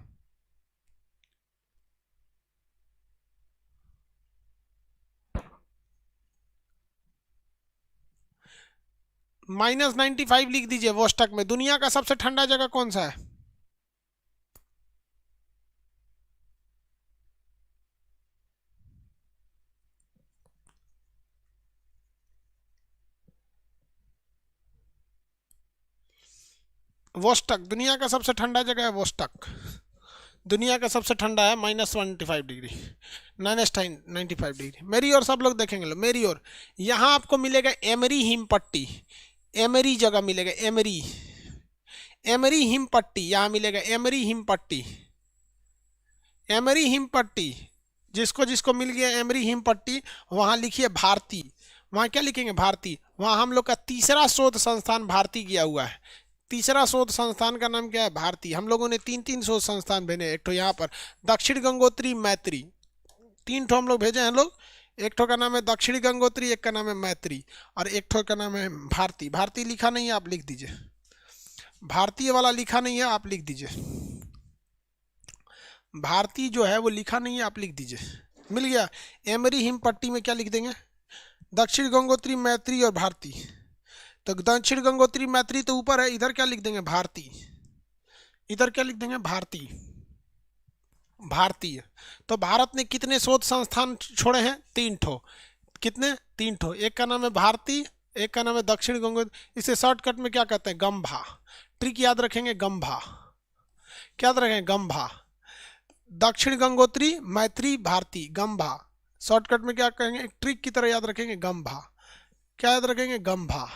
-95 लिख दीजिए वोस्टक में। दुनिया का सबसे ठंडा जगह कौन सा है? वोस्टक दुनिया का सबसे ठंडा जगह है। वोस्टक दुनिया का सबसे ठंडा है, -95 डिग्री, -95 डिग्री। मेरी ओर सब लोग देखेंगे लो, मेरी ओर। यहाँ आपको मिलेगा एमरी हिमपट्टी। एमरी जगह मिलेगा, एमरी, एमरी हिमपट्टी यहाँ मिलेगा। एमरी हिमपट्टी, एमरी हिमपट्टी, जिसको जिसको मिल गया एमरी हिमपट्टी, वहाँ लिखिए भारती। वहाँ क्या लिखेंगे? भारती। वहाँ हम लोग का तीसरा शोध संस्थान भारती किया हुआ है। तीसरा शोध संस्थान का नाम क्या है? भारती। हम लोगों ने 3 शोध संस्थान भेजे, एक तो यहाँ पर दक्षिण गंगोत्री मैत्री, 3 ठो हम लोग भेजे हैं लोग। एक ठो का नाम है दक्षिणी गंगोत्री, एक का नाम है मैत्री, और एक ठो का नाम है भारती। भारती लिखा नहीं है, आप लिख दीजिए। भारतीय वाला लिखा नहीं है, आप लिख दीजिए। भारती जो है वो लिखा नहीं है, आप लिख दीजिए। मिल गया। एमरी हिमपट्टी में क्या लिख देंगे? दक्षिण गंगोत्री मैत्री और भारती। तो दक्षिण गंगोत्री मैत्री तो ऊपर है, इधर क्या लिख देंगे? भारती। इधर क्या लिख देंगे? भारती। भारतीय। तो भारत ने कितने शोध संस्थान छोड़े हैं? 3 ठो। कितने? 3 ठो। एक का नाम है भारती, एक का नाम है दक्षिण गंगोत्री। इसे शॉर्टकट में क्या कहते हैं? गंभा। ट्रिक याद रखेंगे, गंभा। क्या याद रखेंगे? गंभा। दक्षिण गंगोत्री मैत्री भारती, गंभा। शॉर्टकट में क्या कहेंगे? ट्रिक की तरह याद रखेंगे, गंभा। क्या याद रखेंगे? गंभा।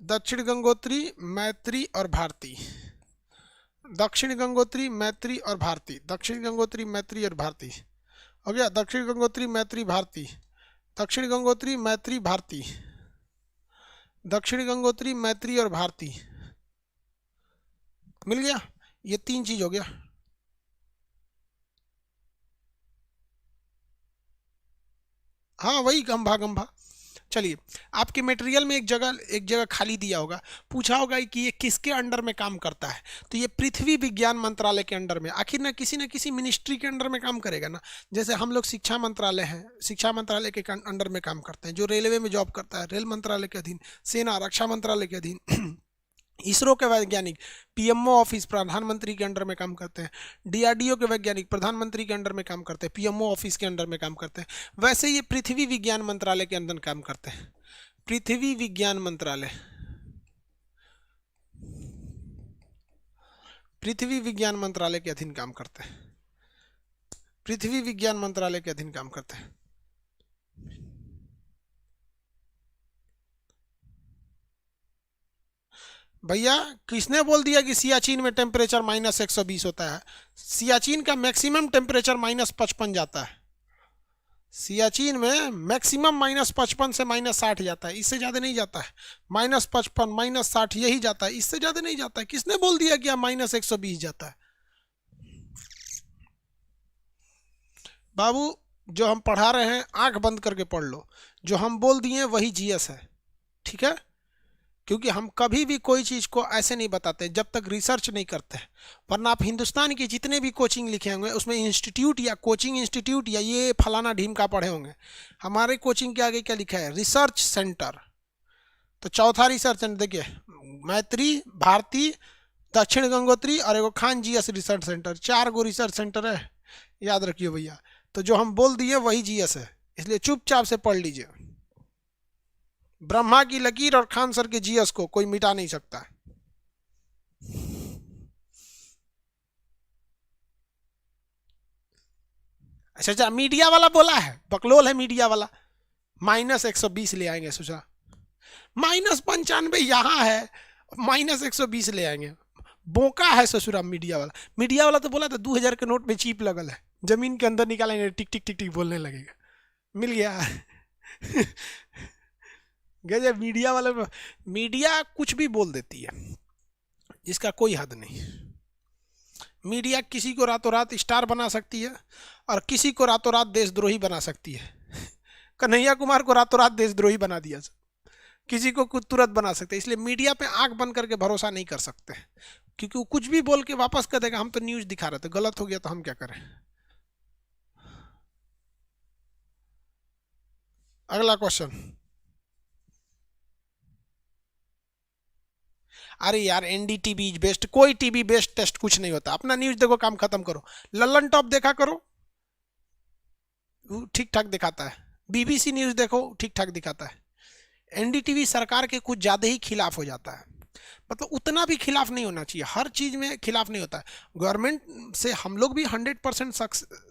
दक्षिण गंगोत्री मैत्री और भारती। दक्षिण गंगोत्री मैत्री और भारती। दक्षिण गंगोत्री मैत्री और भारती हो गया। दक्षिण गंगोत्री मैत्री भारती। दक्षिण गंगोत्री मैत्री भारती। दक्षिण गंगोत्री मैत्री और भारती। मिल गया। ये 3 चीज हो गया। हाँ वही गंभा गंभा। चलिए, आपके मटेरियल में एक जगह खाली दिया होगा, पूछा होगा कि ये किसके अंडर में काम करता है। तो ये पृथ्वी विज्ञान मंत्रालय के अंडर में, आखिर ना किसी मिनिस्ट्री के अंडर में काम करेगा ना। जैसे हम लोग शिक्षा मंत्रालय है, शिक्षा मंत्रालय के अंडर में काम करते हैं। जो रेलवे में जॉब करता है, रेल मंत्रालय के अधीन। सेना रक्षा मंत्रालय के अधीन। इसरो के वैज्ञानिक पीएमओ ऑफिस प्रधानमंत्री के अंडर में काम करते हैं। डीआरडीओ के वैज्ञानिक प्रधानमंत्री के अंडर में काम करते हैं, पीएमओ ऑफिस के अंडर में काम करते हैं। वैसे ये पृथ्वी विज्ञान मंत्रालय के अंदर काम करते हैं। पृथ्वी विज्ञान मंत्रालय, पृथ्वी विज्ञान मंत्रालय के अधीन काम करते हैं। पृथ्वी विज्ञान मंत्रालय के अधीन काम करते हैं। भैया किसने बोल दिया कि सियाचिन में टेम्परेचर -120 होता है? सियाचिन का मैक्सिमम टेम्परेचर -55 जाता है। सियाचिन में मैक्सिमम -55 से -60 जाता है, इससे ज़्यादा नहीं जाता है। -55 -60 यही जाता है, इससे ज़्यादा नहीं जाता है। किसने बोल दिया कि -120 जाता है? बाबू जो हम पढ़ा रहे हैं आंख बंद करके पढ़ लो। जो हम बोल दिए वही जीएस है, ठीक है? क्योंकि हम कभी भी कोई चीज़ को ऐसे नहीं बताते जब तक रिसर्च नहीं करते हैं। वरना आप हिंदुस्तान के जितने भी कोचिंग लिखे होंगे उसमें इंस्टीट्यूट या कोचिंग इंस्टीट्यूट या ये फलाना ढीम का पढ़े होंगे। हमारे कोचिंग के आगे क्या लिखा है? Research centre. तो चौथा रिसर्च सेंटर देखिए, मैत्री, भारती, दक्षिण गंगोत्री और एगो खान जीएस रिसर्च सेंटर। 4 गो रिसर्च सेंटर है, याद रखिए भैया। तो जो हम बोल दिए वही जीएस है, इसलिए चुपचाप से पढ़ लीजिए। ब्रह्मा की लकीर और खान सर के जीएस को कोई मिटा नहीं सकता। अच्छा, मीडिया वाला बोला है, बकलोल है मीडिया वाला। -120 ले आएंगे, सोचा -95 यहाँ है, -120 ले आएंगे। बोका है ससुरा मीडिया वाला। मीडिया वाला तो बोला था 2000 के नोट में चिप लगल है, जमीन के अंदर निकालेंगे, टिक टिक टिक टिक बोलने लगेगा। मिल गया। गजब मीडिया वाले। मीडिया कुछ भी बोल देती है, इसका कोई हद नहीं। मीडिया किसी को रातों रात स्टार बना सकती है और किसी को रातों रात देशद्रोही बना सकती है। कन्हैया कुमार को रातों रात देशद्रोही बना दिया, किसी को कुछ तुरंत बना सकते हैं। इसलिए मीडिया पे आंख बंद करके भरोसा नहीं कर सकते, क्योंकि वो कुछ भी बोल के वापस कर देगा, हम तो न्यूज दिखा रहे थे, गलत हो गया तो हम क्या करें। अगला क्वेश्चन। अरे यार एनडीटीवी बेस्ड, कोई टीवी बेस्ड टेस्ट कुछ नहीं होता। अपना न्यूज देखो, काम खत्म करो। लल्लन टॉप देखा करो, ठीक ठाक दिखाता है। बीबीसी न्यूज देखो, ठीक ठाक दिखाता है। एनडीटीवी सरकार के कुछ ज़्यादा ही खिलाफ हो जाता है। मतलब उतना भी खिलाफ नहीं होना चाहिए, हर चीज़ में खिलाफ नहीं होता है। गवर्नमेंट से हम लोग भी 100%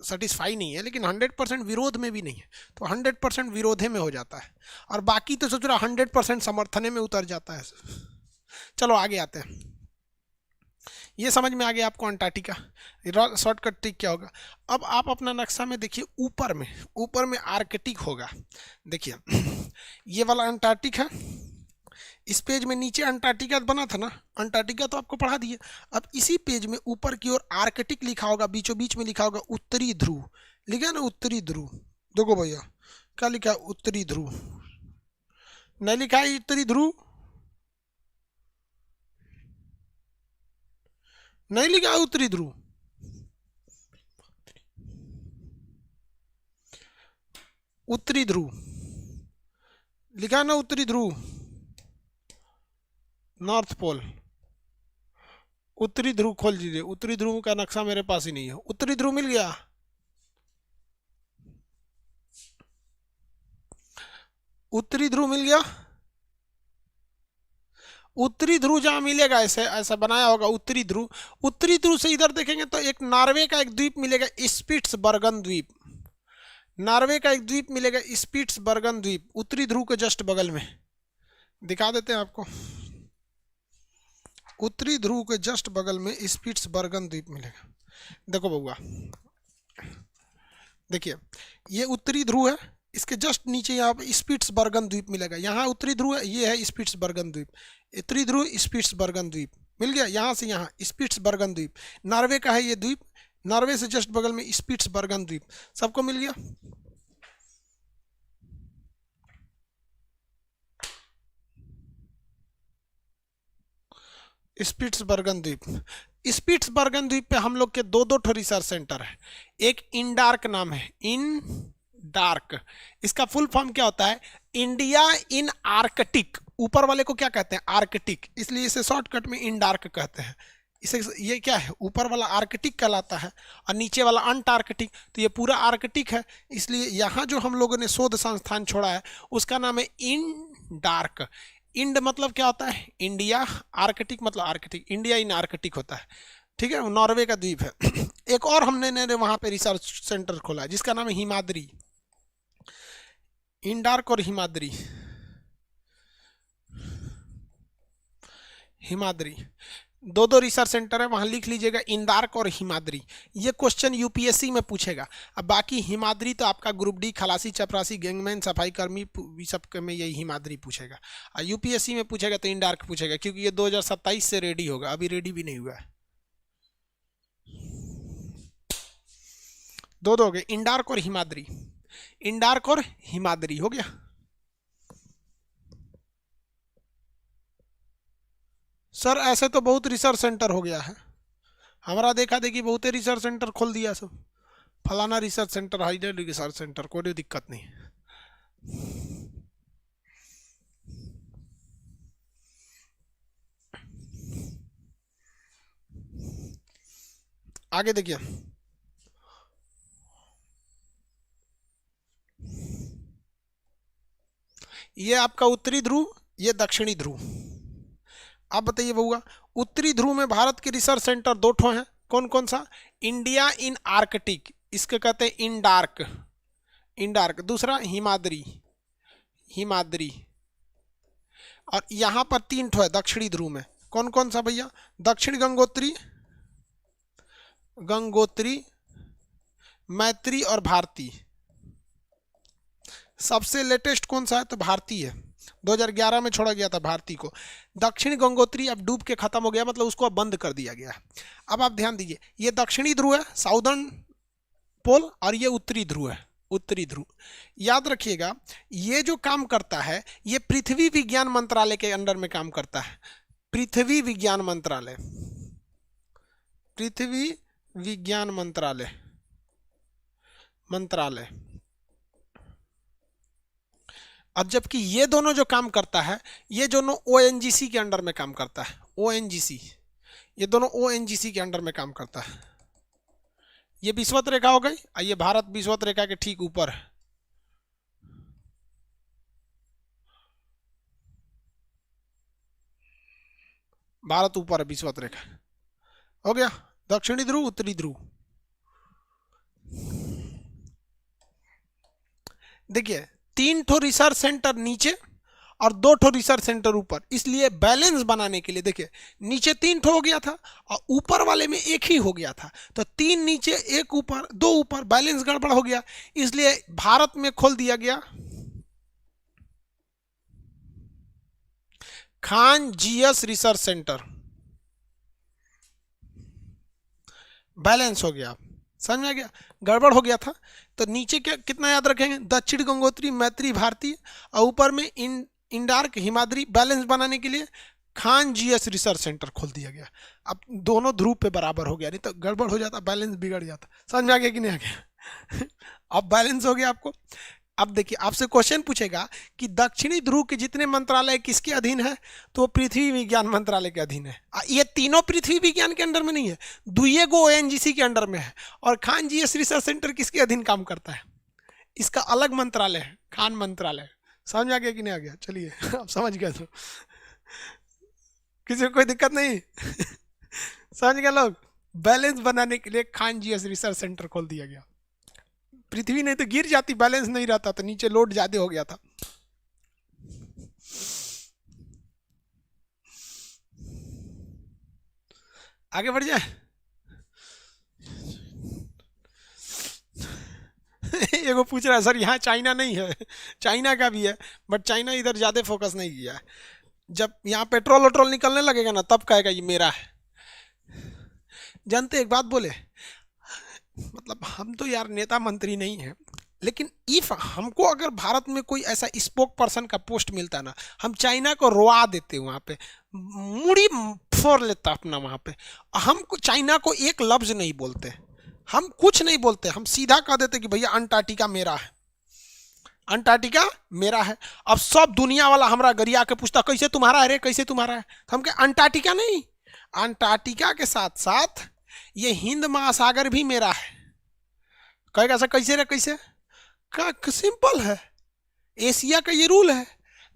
सेटिस्फाई नहीं है, लेकिन 100% विरोध में भी नहीं है। तो 100% विरोधे में हो जाता है, और बाकी तो सोच रहा 100% समर्थने में उतर जाता है। चलो आगे आते हैं। ये समझ में आ गया आपको अंटार्कटिका। शॉर्टकट ट्रिक क्या होगा, अब आप अपना नक्शा में देखिए, ऊपर में आर्कटिक होगा। देखिए ये वाला अंटार्कटिक है, इस पेज में नीचे अंटार्कटिका बना था ना, अंटार्कटिका तो आपको पढ़ा दिए। अब इसी पेज में ऊपर की ओर आर्कटिक लिखा होगा, बीचों बीच में लिखा होगा उत्तरी ध्रुव, लिखा है ना उत्तरी ध्रुव। देखो भैया क्या लिखा है, उत्तरी ध्रुव, नहीं लिखा है उत्तरी ध्रुव, नहीं लिखा है उत्तरी ध्रुव, उत्तरी ध्रुव लिखा है ना, उत्तरी ध्रुव, नॉर्थ पोल। उत्तरी ध्रुव खोल दीजिए, उत्तरी ध्रुव का नक्शा मेरे पास ही नहीं है। उत्तरी ध्रुव मिल गया, उत्तरी ध्रुव मिल गया। उत्तरी ध्रुव जहां मिलेगा, ऐसे ऐसा बनाया होगा उत्तरी ध्रुव। उत्तरी ध्रुव से इधर देखेंगे तो एक नॉर्वे का एक द्वीप मिलेगा, स्पिट्सबर्गन द्वीप। नॉर्वे का एक द्वीप मिलेगा स्पिट्सबर्गन द्वीप, उत्तरी ध्रुव के जस्ट बगल में। दिखा देते हैं आपको, उत्तरी ध्रुव के जस्ट बगल में स्पिट्सबर्गन द्वीप मिलेगा। देखो बउआ, देखिए ये उत्तरी ध्रुव है, इसके जस्ट नीचे यहाँ पे स्पिट्सबर्गन द्वीप मिलेगा। यहाँ उत्तरी ध्रुव है, ये है स्पिट्सबर्गन द्वीप। उत्तरी ध्रुव स्पिट्सबर्गन द्वीप मिल गया, यहाँ से यहाँ स्पिट्सबर्गन द्वीप, नॉर्वे का है ये द्वीप। नॉर्वे से जस्ट बगल में स्पिट्सबर्गन द्वीप, सबको मिल गया। स्पिट्सबर्गन द्वीप, स्पिट्सबर्गन द्वीप पे हम लोग के दो दो रिसर्च सेंटर है। एक इनडार्क नाम है, इन डार्क, इसका फुल फॉर्म क्या होता है, इंडिया इन आर्कटिक। ऊपर वाले को क्या कहते हैं, आर्कटिक, इसलिए इसे शॉर्टकट में इन डार्क कहते हैं। इसे ये क्या है, ऊपर वाला आर्कटिक कहलाता है और नीचे वाला अंटार्कटिक, तो ये पूरा आर्कटिक है। इसलिए यहाँ जो हम लोगों ने शोध संस्थान छोड़ा है उसका नाम है इन डार्क। इंड मतलब क्या होता है, इंडिया, आर्कटिक मतलब आर्कटिक, इंडिया इन आर्कटिक होता है। ठीक है, नॉर्वे का द्वीप है। एक और हमने वहाँ पे रिसर्च सेंटर खोला है जिसका नाम है हिमाद्री, इंडार्क और हिमाद्री, हिमाद्री दो दो रिसर्च सेंटर है, वहां लिख लीजिएगा इंडार्क और हिमाद्री। ये क्वेश्चन यूपीएससी में पूछेगा। अब बाकी हिमाद्री तो आपका ग्रुप डी, खलासी, चपरासी, गैंगमैन, सफाई कर्मी, सब में यही हिमाद्री पूछेगा। और यूपीएससी में पूछेगा तो इंडार्क पूछेगा, क्योंकि ये 2027 से रेडी होगा, अभी रेडी भी नहीं हुआ है। दो हो गए, इंडार्क और हिमाद्री, इंडार्क और हिमाद्री हो गया। सर ऐसे तो बहुत रिसर्च सेंटर हो गया है, हमारा देखा देखी बहुत रिसर्च सेंटर खोल दिया सब, फलाना रिसर्च सेंटर, हाइडर रिसर्च सेंटर, कोई दिक्कत नहीं। आगे देखिए, ये आपका उत्तरी ध्रुव, ये दक्षिणी ध्रुव। आप बताइए बउआ, उत्तरी ध्रुव में भारत के रिसर्च सेंटर दो ठो हैं, कौन कौन सा, इंडिया इन आर्कटिक, इसके कहते हैं इंडार्क, इंडार्क। दूसरा हिमाद्री, हिमाद्री। और यहां पर तीन ठो है दक्षिणी ध्रुव में, कौन कौन सा भैया, दक्षिण गंगोत्री, गंगोत्री, मैत्री और भारती। सबसे लेटेस्ट कौन सा है, तो भारती है, 2011 में छोड़ा गया था भारती को। दक्षिण गंगोत्री अब डूब के खत्म हो गया, मतलब उसको अब बंद कर दिया गया। अब आप ध्यान दीजिए, ये दक्षिणी ध्रुव है, साउदर्न पोल, और ये उत्तरी ध्रुव है, उत्तरी ध्रुव। याद रखिएगा, ये जो काम करता है ये पृथ्वी विज्ञान मंत्रालय के अंडर में काम करता है, पृथ्वी विज्ञान मंत्रालय, पृथ्वी विज्ञान मंत्रालय, मंत्रालय। अब जबकि ये दोनों जो काम करता है, ये दोनों ओएनजीसी के अंडर में काम करता है, ओएनजीसी, ये दोनों ओएनजीसी के अंडर में काम करता है। ये विषुवत रेखा हो गई, और ये भारत विषुवत रेखा के ठीक ऊपर है। भारत ऊपर है विषुवत रेखा, हो गया दक्षिणी ध्रुव, उत्तरी ध्रुव। देखिए तीन ठो रिसर्च सेंटर नीचे और 2 ठो रिसर्च सेंटर ऊपर। इसलिए बैलेंस बनाने के लिए देखिए नीचे 3 ठो हो गया था और ऊपर वाले में एक ही हो गया था, तो 3 नीचे 1 ऊपर 2 ऊपर, बैलेंस गड़बड़ हो गया। इसलिए भारत में खोल दिया गया Khan GS research centre, balance हो गया। समझ में आ गया, गड़बड़ हो गया था। तो नीचे क्या कितना याद रखेंगे, दक्षिण गंगोत्री मैत्री भारतीय, और ऊपर में इंडार्क हिमाद्री, बैलेंस बनाने के लिए खान जीएस रिसर्च सेंटर खोल दिया गया। अब दोनों ध्रुव पे बराबर हो गया, नहीं तो गड़बड़ हो जाता, बैलेंस बिगड़ जाता। समझ में आ गया कि नहीं आ गया? अब बैलेंस हो गया आपको। अब देखिए आपसे क्वेश्चन पूछेगा कि दक्षिणी ध्रुव के जितने मंत्रालय किसके अधीन है, तो पृथ्वी विज्ञान मंत्रालय के अधीन है। ये तीनों पृथ्वी विज्ञान के अंडर में नहीं है, दुइये गो ओएनजीसी के अंडर में है। और खान जीएस रिसर्च सेंटर किसके अधीन काम करता है, इसका अलग मंत्रालय है, खान मंत्रालय। समझ में आ गया कि नहीं आ गया? चलिए आप समझ गए तो किसी को कोई दिक्कत नहीं समझ गए लोग? बैलेंस बनाने के लिए खान जीएस रिसर्च सेंटर खोल दिया गया। पृथ्वी नहीं तो गिर जाती, बैलेंस नहीं रहता तो नीचे लोड ज्यादा हो गया था। आगे बढ़ जाए एगो पूछ रहा है सर यहाँ चाइना नहीं है, चाइना का भी है बट चाइना इधर ज्यादा फोकस नहीं किया है। जब यहाँ पेट्रोल वोट्रोल निकलने लगेगा ना तब कहेगा ये मेरा है। जानते एक बात बोले, मतलब हम तो यार नेता मंत्री नहीं है, लेकिन इफ हमको अगर भारत में कोई ऐसा स्पोक पर्सन का पोस्ट मिलता ना, हम चाइना को रोवा देते, वहाँ पे मुड़ी फोड़ लेता अपना वहाँ पे। हम चाइना को एक लफ्ज नहीं बोलते, हम कुछ नहीं बोलते, हम सीधा कह देते कि भैया अंटार्कटिका मेरा है, अंटार्कटिका मेरा है। अब सब दुनिया वाला हमरा गरिया के पूछता कैसे तुम्हारा है रे, कैसे तुम्हारा है, तो हम कहे अंटार्कटिका नहीं, अंटार्कटिका के साथ साथ ये हिंद महासागर भी मेरा है। कहेगा सर कैसे रे कैसे, का सिंपल है, एशिया का ये रूल है।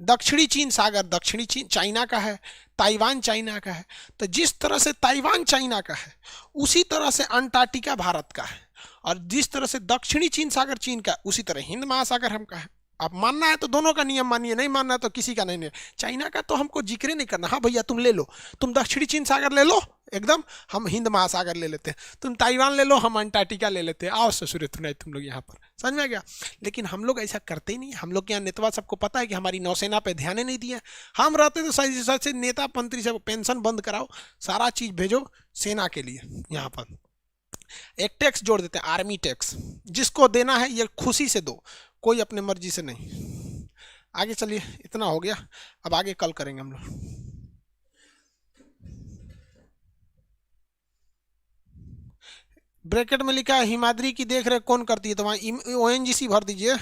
दक्षिणी चीन सागर दक्षिणी चीन चाइना का है, ताइवान चाइना का है, तो जिस तरह से ताइवान चाइना का है उसी तरह से अंटार्कटिका भारत का है, और जिस तरह से दक्षिणी चीन सागर चीन का, उसी तरह हिंद महासागर हम का है। आप मानना है तो दोनों का नियम मानिए, नहीं मानना है तो किसी का नहीं। चाइना का तो हमको जिक्र नहीं करना, हाँ भैया तुम ले लो, तुम दक्षिणी चीन सागर ले लो एकदम, हम हिंद महासागर ले लेते हैं, तुम ताइवान ले लो, हम अंटार्कटिका ले लेते हैं, आओ ससुरे तुम लोग यहाँ पर। समझ में आ गया? लेकिन हम लोग ऐसा करते ही नहीं। हम लोग के यहाँ नेतवा सबको पता है कि हमारी नौसेना पे ध्यान ही नहीं दिया। हम रहते तो सही से नेता मंत्री सब पेंशन बंद कराओ, सारा चीज भेजो सेना के लिए। यहाँ पर एक टैक्स जोड़ देते हैं, आर्मी टैक्स, जिसको देना है ये खुशी से दो, कोई अपने मर्जी से नहीं। आगे चलिए, इतना हो गया, अब आगे कल करेंगे हम लोग। ब्रैकेट में लिखा है हिमाद्री की देख रेख कौन करती है, तो वहां ओएनजीसी भर दीजिए।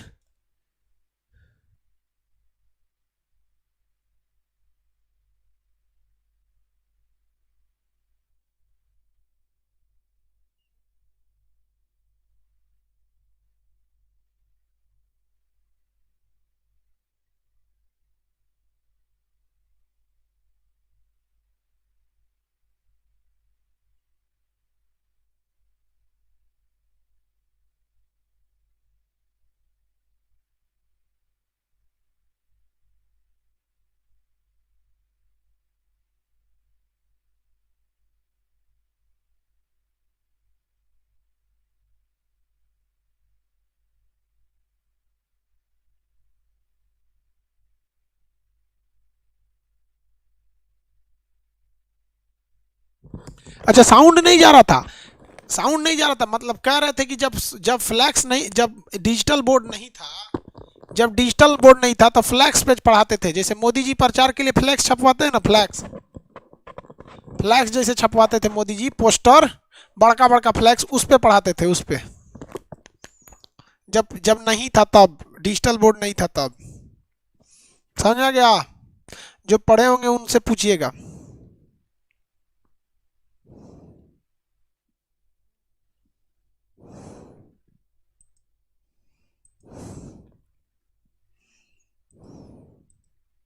अच्छा साउंड नहीं जा रहा था, साउंड नहीं जा रहा था, मतलब कह रहे थे कि जब जब फ्लैक्स नहीं, जब डिजिटल बोर्ड नहीं था, जब डिजिटल बोर्ड नहीं था तो फ्लैक्स पे पढ़ाते थे। जैसे मोदी जी प्रचार के लिए फ्लैक्स छपवाते हैं ना, फ्लैक्स फ्लैक्स जैसे छपवाते थे मोदी जी, पोस्टर बड़का बड़का फ्लैक्स, उस पे पढ़ाते थे, उस पे जब जब नहीं था, तब डिजिटल बोर्ड नहीं था तब। समझ आ गया? जो पढ़े होंगे उनसे पूछिएगा।